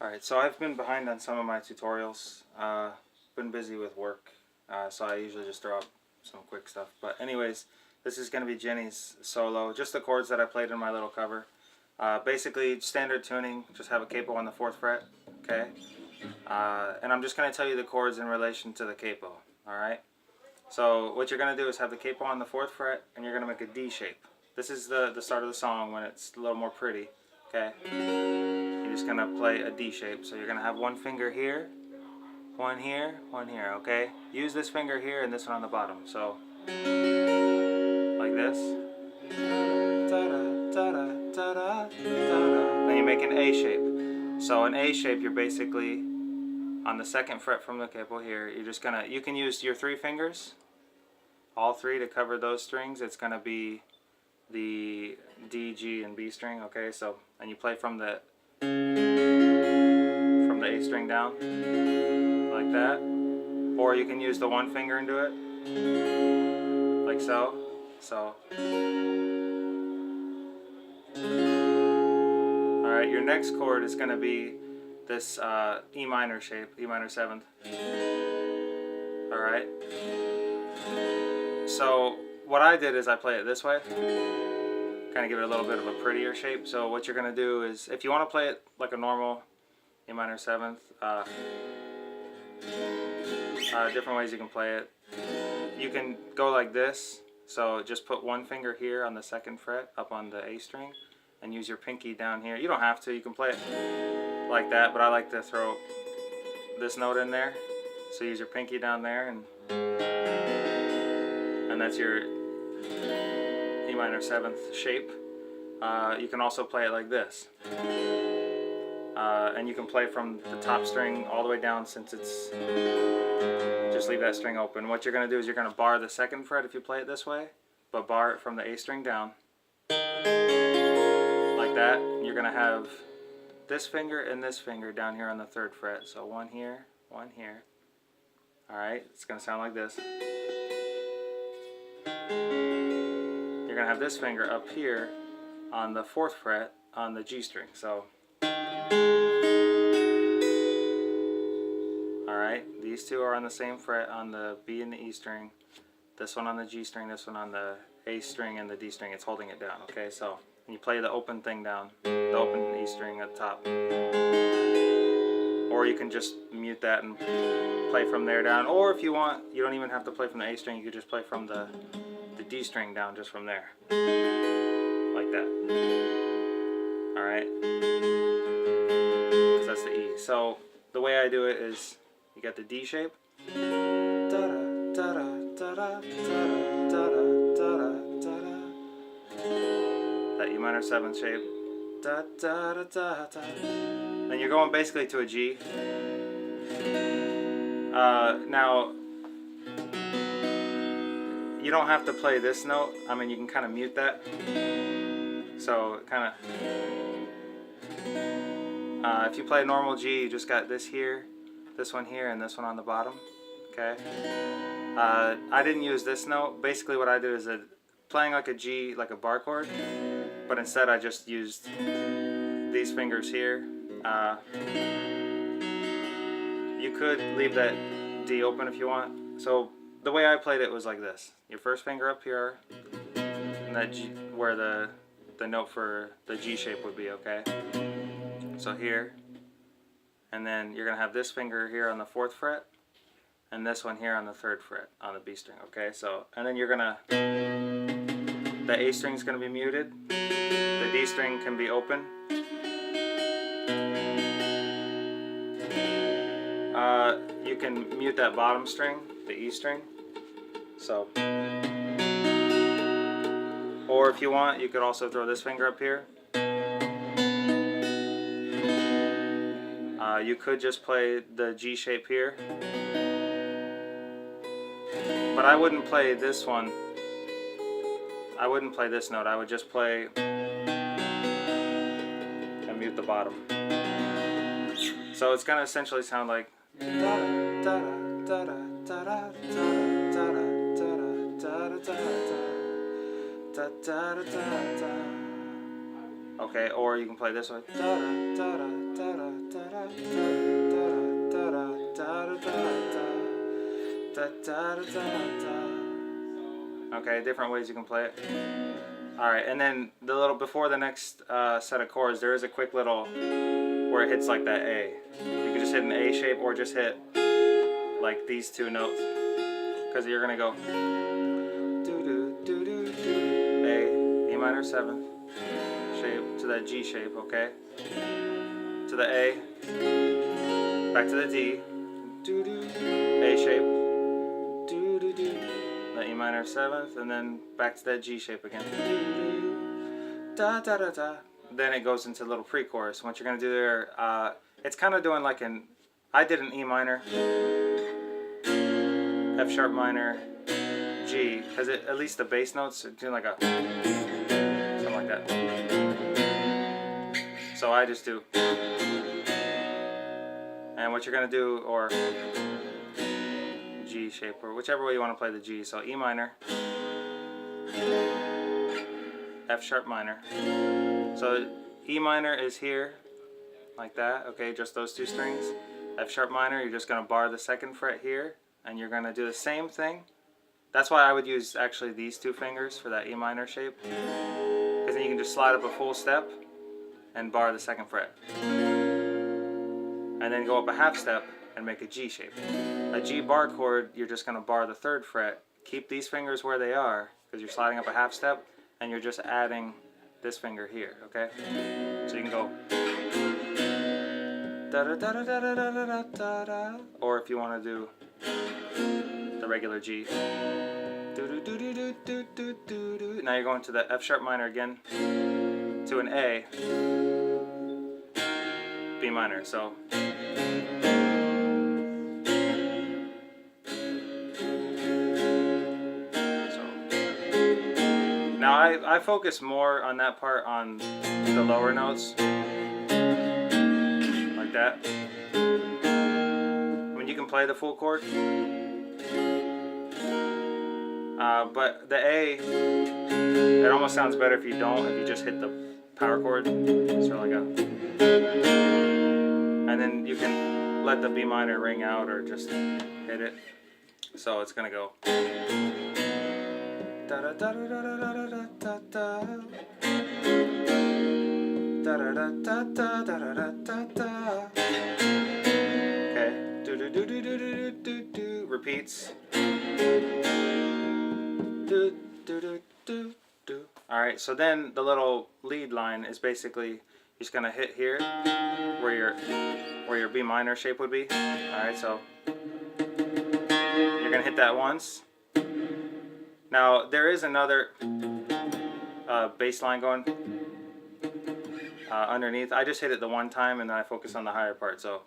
Alright, so I've been behind on some of my tutorials. Been busy with work, so I usually just throw up some quick stuff. But anyways, this is going to be Jennie's Solo, just the chords that I played in my little cover. Basically, standard tuning, just have a capo on the 4th fret, okay? And I'm just going to tell you the chords in relation to the capo, alright? So what you're going to do is have the capo on the 4th fret, and you're going to make a D shape. This is the start of the song when it's a little more pretty, okay? You're just going to play a D shape. So you're going to have one finger here, one here, okay? Use this finger here and this one on the bottom. So, like this. Then you make an A shape. So an A shape, you're basically on the 2nd fret from the capo here. You're just going to, you can use your 3 fingers, all 3 to cover those strings. It's going to be the D, G, and B string, okay? So, and you play from the A string down, like that. Or you can use the 1 finger and do it, like so. So, alright, your next chord is going to be this E minor shape, E minor 7th. Alright. So, what I did is I play it this way, kind of give it a little bit of a prettier shape. So what you're going to do is, if you want to play it like a normal E minor 7th, different ways you can play it. You can go like this, so just put 1 finger here on the 2nd fret up on the A string and use your pinky down here. You don't have to, you can play it like that, but I like to throw this note in there. So use your pinky down there, and that's your E minor 7th shape. You can also play it like this. And you can play from the top string all the way down, since it's, just leave that string open. What you're going to do is you're going to bar the 2nd fret if you play it this way, but bar it from the A string down, like that. You're going to have this finger and this finger down here on the 3rd fret. So 1 here, 1 here. Alright, it's going to sound like this. You're going to have this finger up here on the 4th fret on the G string. So, alright, these 2 are on the same fret on the B and the E string. This one on the G string, this one on the A string and the D string. It's holding it down, okay? So, you play the open thing down, the open E string at the top. Or you can just mute that and play from there down. Or if you want, you don't even have to play from the A string, you could just play from the D string down, just from there. Like that. Alright? Because that's the E. So the way I do it is, you got the D shape. That E minor 7th shape. Then you're going basically to a G. Now, you don't have to play this note. I mean, you can kind of mute that. So, kind of, if you play normal G, you just got this here, this one here, and this one on the bottom. Okay? I didn't use this note. Basically, what I did is playing like a G, like a bar chord, but instead I just used these fingers here. You could leave that D open if you want. So the way I played it was like this. Your first finger up here, and that G, where the note for the G shape would be, okay? So here, and then you're going to have this finger here on the 4th fret, and this one here on the 3rd fret on the B string, okay? So, and then you're going to, the A string is going to be muted, the D string can be open. You can mute that bottom string, the E string. So, or if you want, you could also throw this finger up here. You could just play the G shape here. But I wouldn't play this one. I wouldn't play this note. I would just play and mute the bottom. So it's going to essentially sound like. Okay, or you can play this way. da da da da. Okay, different ways you can play it. Alright, and then the little before the next set of chords, there is a quick little where it hits like that A. You can just hit an A shape or just hit like these two notes, because you're gonna go do do do do do A, E minor 7th shape to that G shape, okay? To the A, back to the D, do do A shape, do do do, the E minor 7th, and then back to that G shape again, do do da da da da. Then it goes into a little pre-chorus. What you're gonna do there, it's kind of doing like an, I did an E minor, F sharp minor, G, because at least the bass notes are doing like a something like that. So I just do, and what you're gonna do, or G shape, or whichever way you want to play the G. So E minor, F sharp minor. So E minor is here, like that. Okay, just those two strings. F sharp minor, you're just gonna bar the 2nd fret here, and you're gonna do the same thing. That's why I would use actually these 2 fingers for that E minor shape, because then you can just slide up a full step and bar the 2nd fret, and then go up a half step and make a G shape. A G bar chord, you're just gonna bar the 3rd fret. Keep these fingers where they are, because you're sliding up a half step, and you're just adding this finger here. Okay, so you can go da da da da da da da da da da, or if you want to do the regular G, do do do do do do do do do. Now you're going to the F sharp minor again, to an A, B minor. So now I focus more on that part on the lower notes, like that. I mean, you can play the full chord, but the A, it almost sounds better if you don't, if you just hit the power chord, sort of like a, and then you can let the B minor ring out or just hit it. So it's gonna go da da da da da da da da da da da da da da da da da. Okay, do do do do do do do do, repeats. Do do do do do. All right, so then the little lead line is basically you're just gonna hit here where your B minor shape would be. All right, so you're gonna hit that once. Now there is another bass line going underneath. I just hit it the one time and then I focus on the higher part. So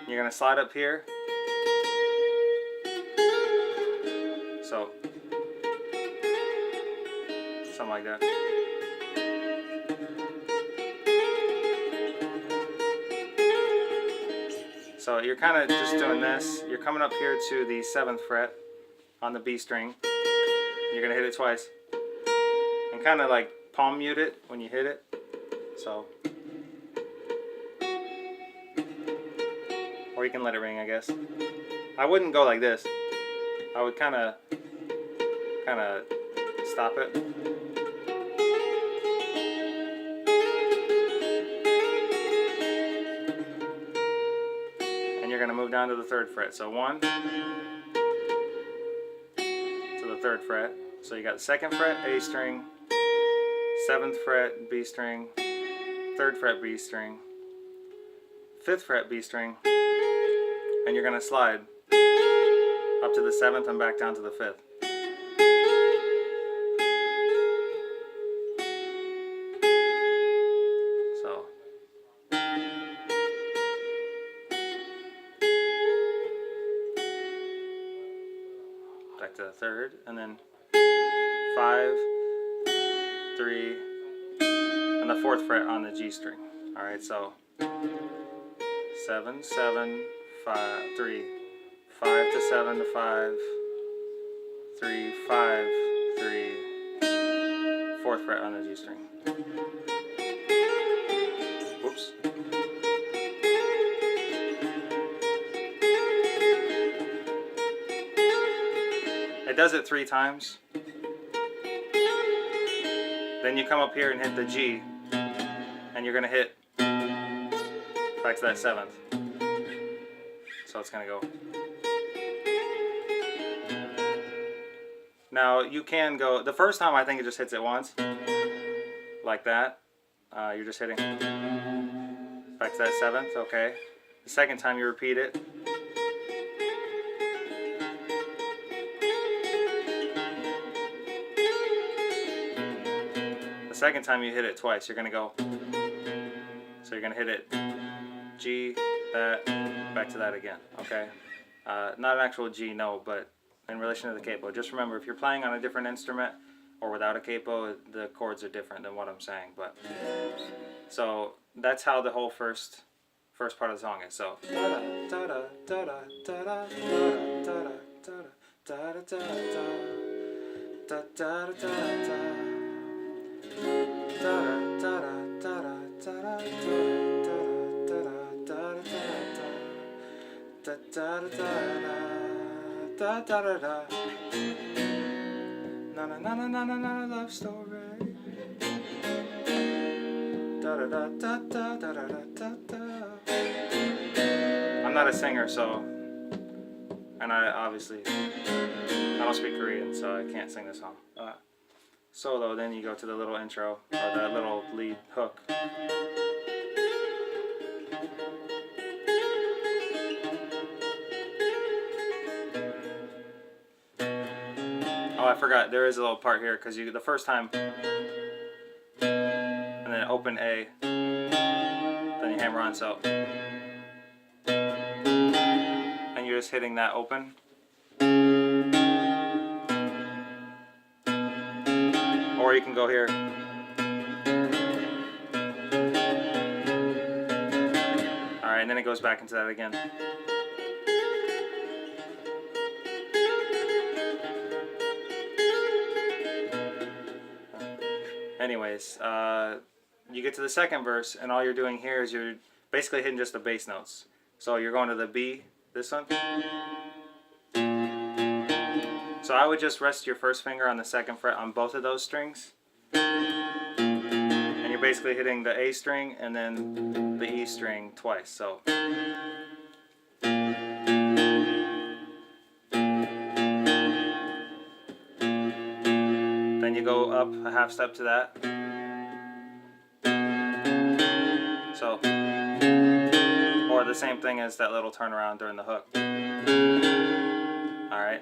you're gonna slide up here. So something like that. So you're kind of just doing this. You're coming up here to the 7th fret on the B string. You're gonna hit it twice and kind of like palm mute it when you hit it. So, or you can let it ring, I guess. I wouldn't go like this. I would kind of stop it. And you're gonna move down to the 3rd fret. So 1 to the 3rd fret. So you got 2nd fret A string, 7th fret B string, 3rd fret B string, 5th fret B string, and you're gonna slide up to the 7th and back down to the 5th. So back to the 3rd, and then 5, 3, and the 4th fret on the G string. All right, so 7, 7, 5, 3, 5 to 7 to 5, 3, 5, 3, 4th fret on the G string. Whoops. It does it 3 times. Then you come up here and hit the G, and you're gonna hit back to that 7th. So it's gonna go. Now you can go, the first time I think it just hits it once, like that. You're just hitting back to that 7th, okay. The second time you repeat it. The second time you hit it twice, you're gonna go. So you're gonna hit it G, that, back to that again, okay. Not an actual G, no, but in relation to the capo. Just remember, if you're playing on a different instrument or without a capo, the chords are different than what I'm saying. But so that's how the whole first part of the song is. So na na na na na na na love story. Da da da da da da da da da. I'm not a singer, so, and I don't speak Korean, so I can't sing this song. Solo, then you go to the little intro or that little lead hook. Oh, I forgot. There is a little part here because the first time, and then open A, then you hammer on so, and you're just hitting that open. Or you can go here. All right, and then it goes back into that again. Anyways, you get to the second verse, and all you're doing here is you're basically hitting just the bass notes. So you're going to the B, this one. So I would just rest your first finger on the 2nd fret on both of those strings. And you're basically hitting the A string and then the E string twice. So. Then you go up a half step to that. So, or the same thing as that little turnaround during the hook. Alright.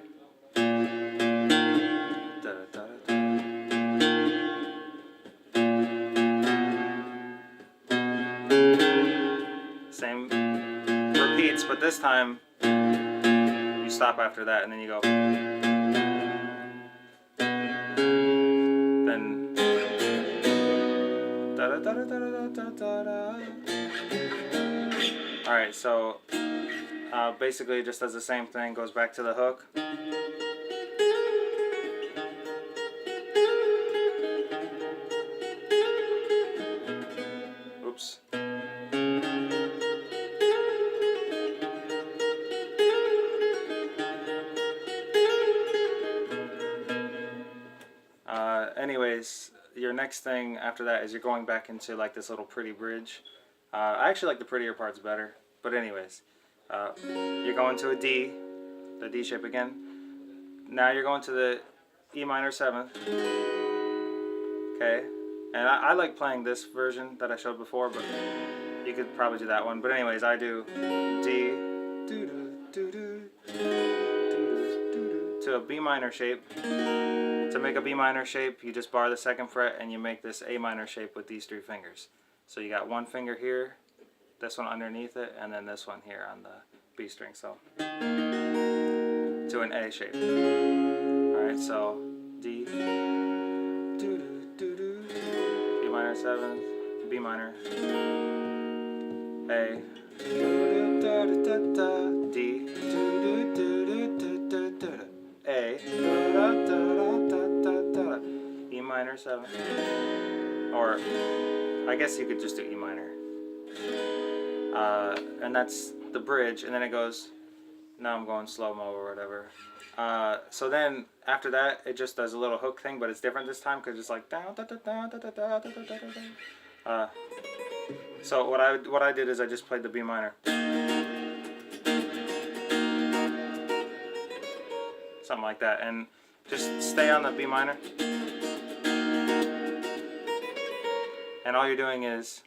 Same repeats, but this time you stop after that and then you go. Then da da da da da da da da. Alright, so basically it just does the same thing, goes back to the hook. Oops. Anyways, your next thing after that is you're going back into like this little pretty bridge. I actually like the prettier parts better, but anyways, you're going to a D, the D shape again. Now you're going to the E minor 7th, okay, and I like playing this version that I showed before, but you could probably do that one, but anyways, I do D, to a B minor shape. To make a B minor shape, you just bar the 2nd fret and you make this A minor shape with these 3 fingers. So you got one finger here, this one underneath it, and then this one here on the B string. So to an A shape. Alright, so D, B minor 7th, B minor, A, D, A, E minor 7, or I guess you could just do E minor, and that's the bridge, and then it goes now I'm going slow-mo or whatever. So then after that, it just does a little hook thing, but it's different this time because it's like down, da, da, da, da, da, da, da, da, da. So what I did is I just played the B minor, something like that, and just stay on the B minor. And all you're doing is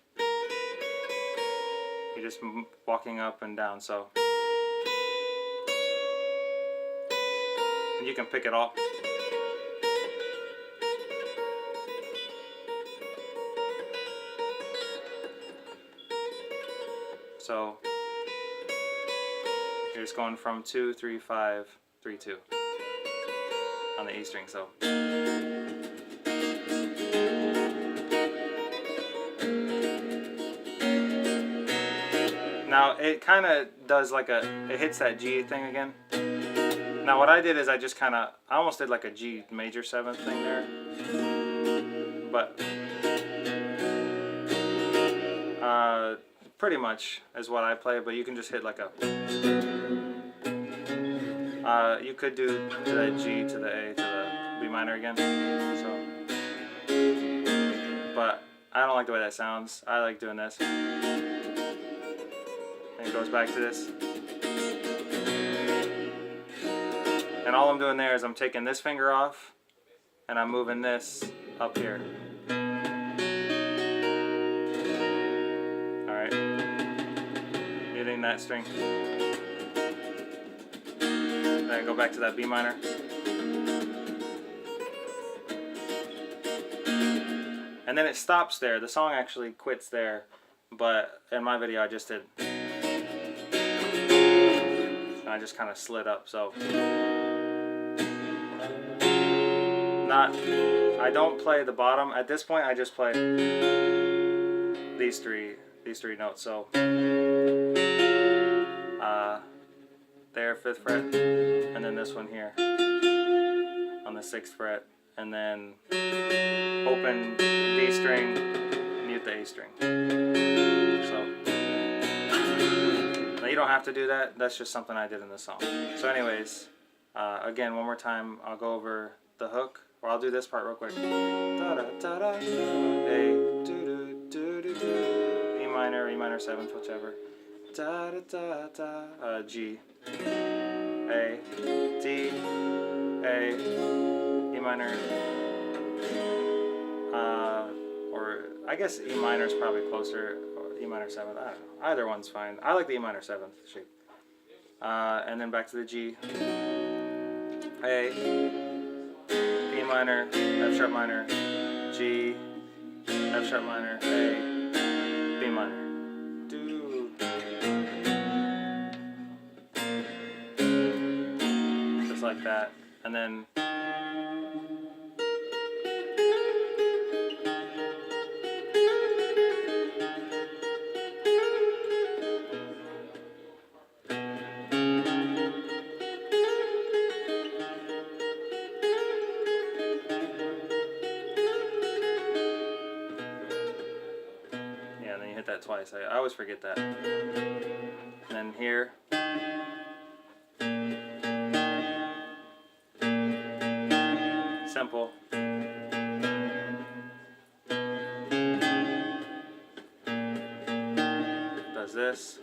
you're just walking up and down. So and you can pick it all. So you're just going from 2, 3, 5, 3, 2 on the E string. So now it kind of does like it hits that G thing again. Now what I did is I just kind of, I almost did like a G major 7th thing there, but pretty much is what I play. But you can just hit like a, you could do the G to the A to the B minor again. So, but I don't like the way that sounds. I like doing this. And it goes back to this. And all I'm doing there is I'm taking this finger off and I'm moving this up here. Alright. Hitting that string. Then I go back to that B minor. And then it stops there. The song actually quits there. But in my video I just did. I just kind of slid up. So I don't play the bottom at this point. I just play these three notes. So there, 5th fret, and then this one here on the 6th fret, and then open D string, mute the A string. So now you don't have to do that. That's just something I did in the song. So anyways, again, one more time, I'll go over the hook. Or I'll do this part real quick. Da da da da. A, do do do do do. E minor, E minor 7th, whichever. Da da da da. G, A, D, A, E minor. Or I guess E minor is probably closer. Or E minor 7th. I don't know. Either one's fine. I like the E minor 7th shape. And then back to the G. A. E minor, F sharp minor, G, F sharp minor, A, B minor. Do. Just like that. And then that twice. I always forget that. And then here. Simple. Does this.